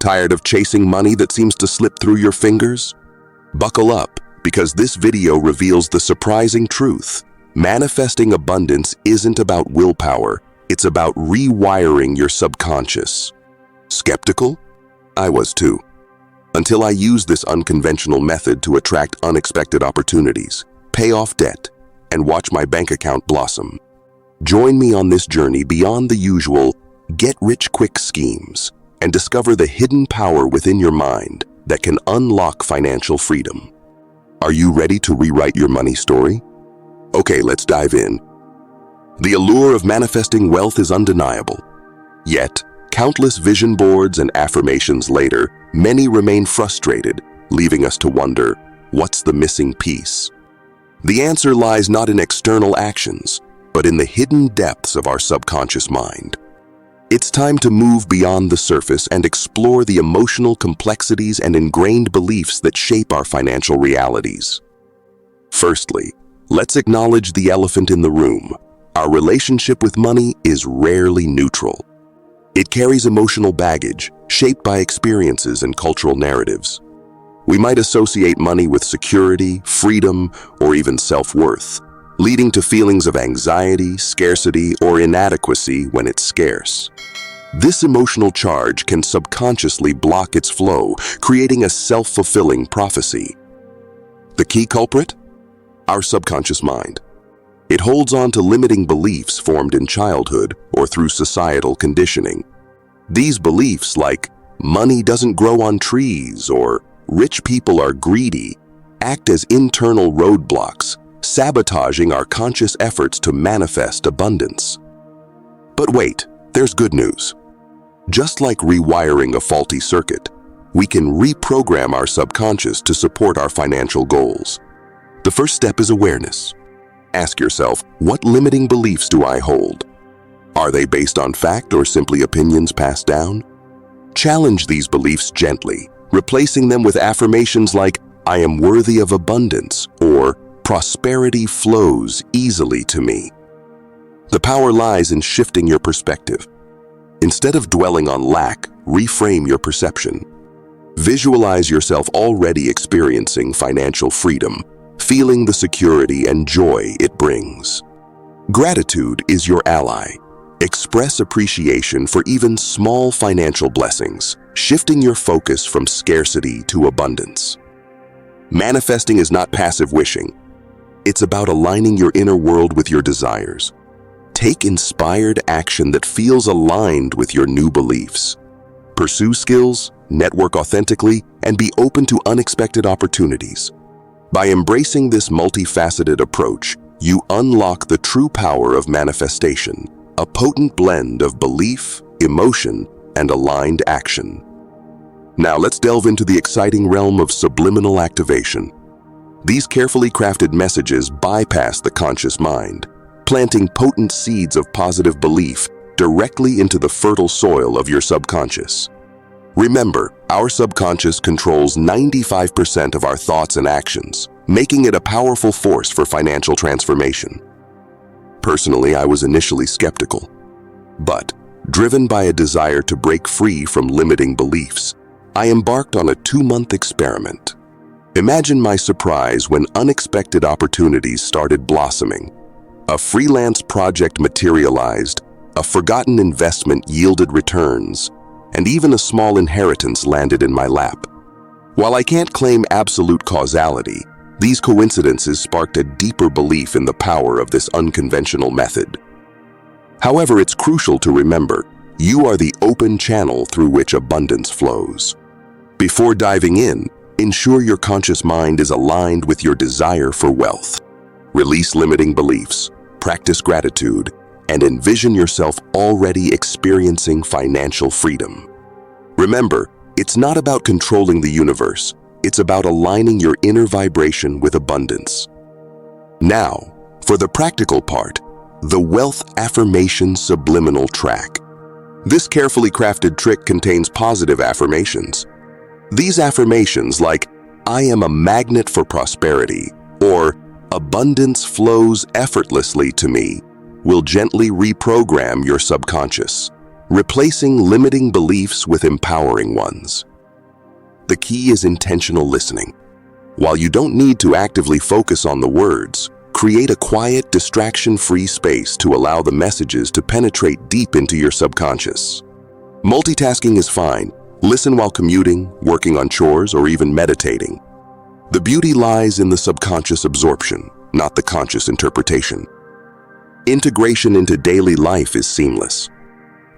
Tired of chasing money that seems to slip through your fingers? Buckle up, because this video reveals the surprising truth. Manifesting abundance isn't about willpower, it's about rewiring your subconscious. Skeptical? I was too. Until I used this unconventional method to attract unexpected opportunities, pay off debt, and watch my bank account blossom. Join me on this journey beyond the usual get-rich-quick schemes and discover the hidden power within your mind that can unlock financial freedom. Are you ready to rewrite your money story? Okay, let's dive in. The allure of manifesting wealth is undeniable. Yet, countless vision boards and affirmations later, many remain frustrated, leaving us to wonder, what's the missing piece? The answer lies not in external actions, but in the hidden depths of our subconscious mind. It's time to move beyond the surface and explore the emotional complexities and ingrained beliefs that shape our financial realities. Firstly, let's acknowledge the elephant in the room. Our relationship with money is rarely neutral. It carries emotional baggage, shaped by experiences and cultural narratives. We might associate money with security, freedom, or even self-worth, leading to feelings of anxiety, scarcity, or inadequacy when it's scarce. This emotional charge can subconsciously block its flow, creating a self-fulfilling prophecy. The key culprit? Our subconscious mind. It holds on to limiting beliefs formed in childhood or through societal conditioning. These beliefs, like money doesn't grow on trees or rich people are greedy, act as internal roadblocks, sabotaging our conscious efforts to manifest abundance. But wait, there's good news. Just like rewiring a faulty circuit, we can reprogram our subconscious to support our financial goals. The first step is awareness. Ask yourself, what limiting beliefs do I hold? Are they based on fact or simply opinions passed down? Challenge these beliefs gently, replacing them with affirmations like, I am worthy of abundance, or prosperity flows easily to me. The power lies in shifting your perspective. Instead of dwelling on lack, reframe your perception. Visualize yourself already experiencing financial freedom, feeling the security and joy it brings. Gratitude is your ally. Express appreciation for even small financial blessings, shifting your focus from scarcity to abundance. Manifesting is not passive wishing. It's about aligning your inner world with your desires. Take inspired action that feels aligned with your new beliefs. Pursue skills, network authentically, and be open to unexpected opportunities. By embracing this multifaceted approach, you unlock the true power of manifestation, a potent blend of belief, emotion, and aligned action. Now let's delve into the exciting realm of subliminal activation. These carefully crafted messages bypass the conscious mind, planting potent seeds of positive belief directly into the fertile soil of your subconscious. Remember, our subconscious controls 95% of our thoughts and actions, making it a powerful force for financial transformation. Personally, I was initially skeptical, but driven by a desire to break free from limiting beliefs, I embarked on a 2-month experiment. Imagine my surprise when unexpected opportunities started blossoming. A freelance project materialized, a forgotten investment yielded returns, and even a small inheritance landed in my lap. While I can't claim absolute causality, these coincidences sparked a deeper belief in the power of this unconventional method. However, it's crucial to remember, you are the open channel through which abundance flows. Before diving in, ensure your conscious mind is aligned with your desire for wealth. Release limiting beliefs, practice gratitude, and envision yourself already experiencing financial freedom. Remember, it's not about controlling the universe, it's about aligning your inner vibration with abundance. Now, for the practical part, the Wealth Affirmation Subliminal Track. This carefully crafted trick contains positive affirmations. These affirmations like, I am a magnet for prosperity, or abundance flows effortlessly to me, will gently reprogram your subconscious. replacing limiting beliefs with empowering ones. The key is intentional listening. While you don't need to actively focus on the words, create a quiet, distraction-free space to allow the messages to penetrate deep into your subconscious. Multitasking is fine. Listen while commuting, working on chores, or even meditating. The beauty lies in the subconscious absorption, not the conscious interpretation. Integration into daily life is seamless.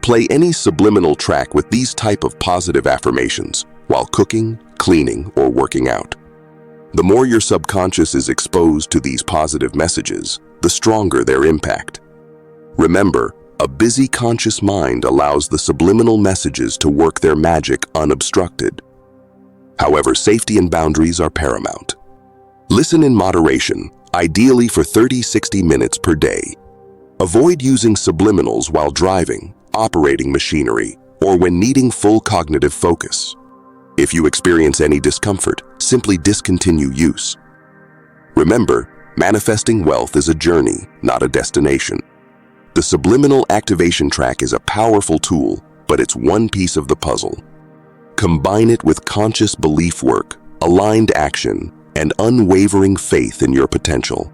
Play any subliminal track with these type of positive affirmations while cooking, cleaning, or working out. The more your subconscious is exposed to these positive messages, the stronger their impact. Remember, a busy conscious mind allows the subliminal messages to work their magic unobstructed. However, safety and boundaries are paramount. Listen in moderation, ideally for 30-60 minutes per day. Avoid using subliminals while driving, operating machinery, or when needing full cognitive focus. If you experience any discomfort, simply discontinue use. Remember, manifesting wealth is a journey, not a destination. The subliminal activation track is a powerful tool, but it's one piece of the puzzle. Combine it with conscious belief work, aligned action, and unwavering faith in your potential.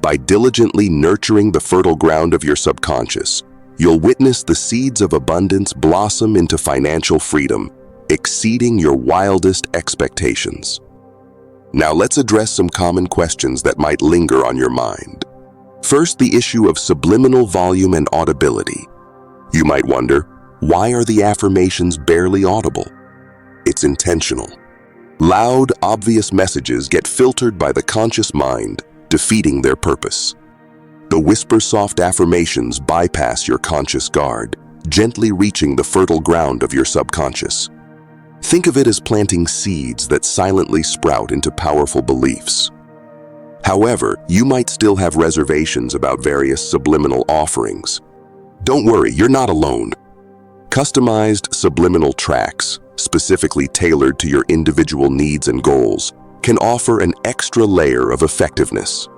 By diligently nurturing the fertile ground of your subconscious, you'll witness the seeds of abundance blossom into financial freedom, exceeding your wildest expectations. Now let's address some common questions that might linger on your mind. First, the issue of subliminal volume and audibility. You might wonder, why are the affirmations barely audible? It's intentional. Loud, obvious messages get filtered by the conscious mind, defeating their purpose. The whisper-soft affirmations bypass your conscious guard, gently reaching the fertile ground of your subconscious. Think of it as planting seeds that silently sprout into powerful beliefs. However, you might still have reservations about various subliminal offerings. Don't worry, you're not alone. Customized subliminal tracks, specifically tailored to your individual needs and goals, can offer an extra layer of effectiveness.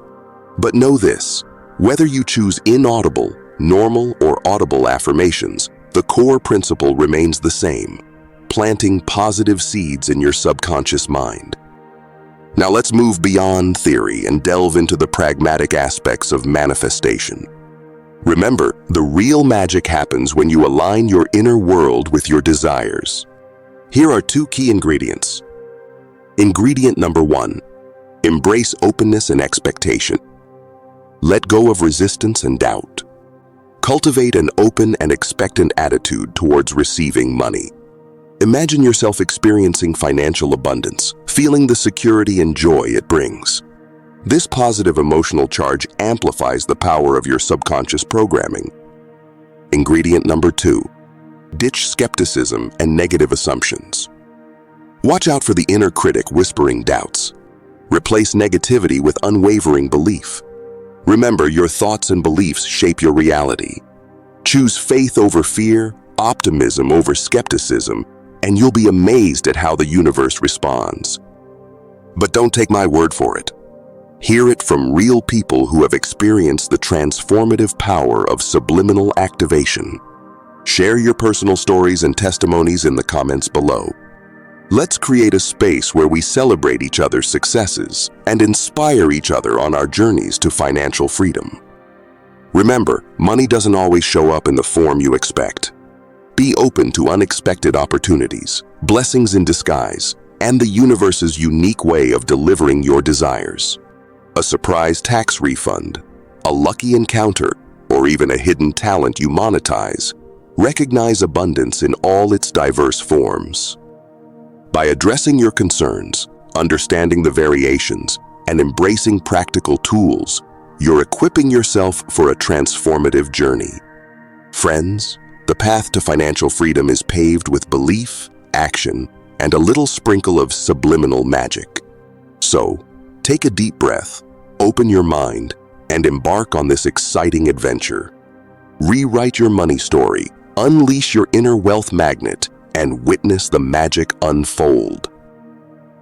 But know this, whether you choose inaudible, normal, or audible affirmations, the core principle remains the same: planting positive seeds in your subconscious mind. Now let's move beyond theory and delve into the pragmatic aspects of manifestation. Remember, the real magic happens when you align your inner world with your desires. Here are 2 key ingredients. Ingredient number 1, embrace openness and expectation. Let go of resistance and doubt. Cultivate an open and expectant attitude towards receiving money. Imagine yourself experiencing financial abundance, feeling the security and joy it brings. This positive emotional charge amplifies the power of your subconscious programming. Ingredient number 2, ditch skepticism and negative assumptions. Watch out for the inner critic whispering doubts. Replace negativity with unwavering belief. Remember, your thoughts and beliefs shape your reality. Choose faith over fear, optimism over skepticism, and you'll be amazed at how the universe responds. But don't take my word for it. Hear it from real people who have experienced the transformative power of subliminal activation. Share your personal stories and testimonies in the comments below. Let's create a space where we celebrate each other's successes and inspire each other on our journeys to financial freedom. Remember, money doesn't always show up in the form you expect. Be open to unexpected opportunities, blessings in disguise, and the universe's unique way of delivering your desires. A surprise tax refund, a lucky encounter, or even a hidden talent you monetize. Recognize abundance in all its diverse forms. By addressing your concerns, understanding the variations, and embracing practical tools, you're equipping yourself for a transformative journey. Friends, the path to financial freedom is paved with belief, action, and a little sprinkle of subliminal magic. So, take a deep breath, open your mind, and embark on this exciting adventure. Rewrite your money story, unleash your inner wealth magnet, and witness the magic unfold.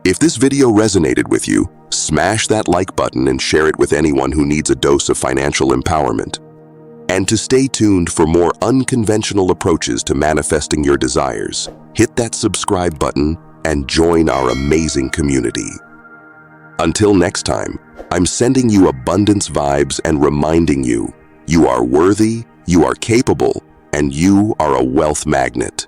If this video resonated with you, smash that like button and share it with anyone who needs a dose of financial empowerment. And to stay tuned for more unconventional approaches to manifesting your desires, hit that subscribe button and join our amazing community. Until next time, I'm sending you abundance vibes and reminding you, you are worthy, you are capable, and you are a wealth magnet.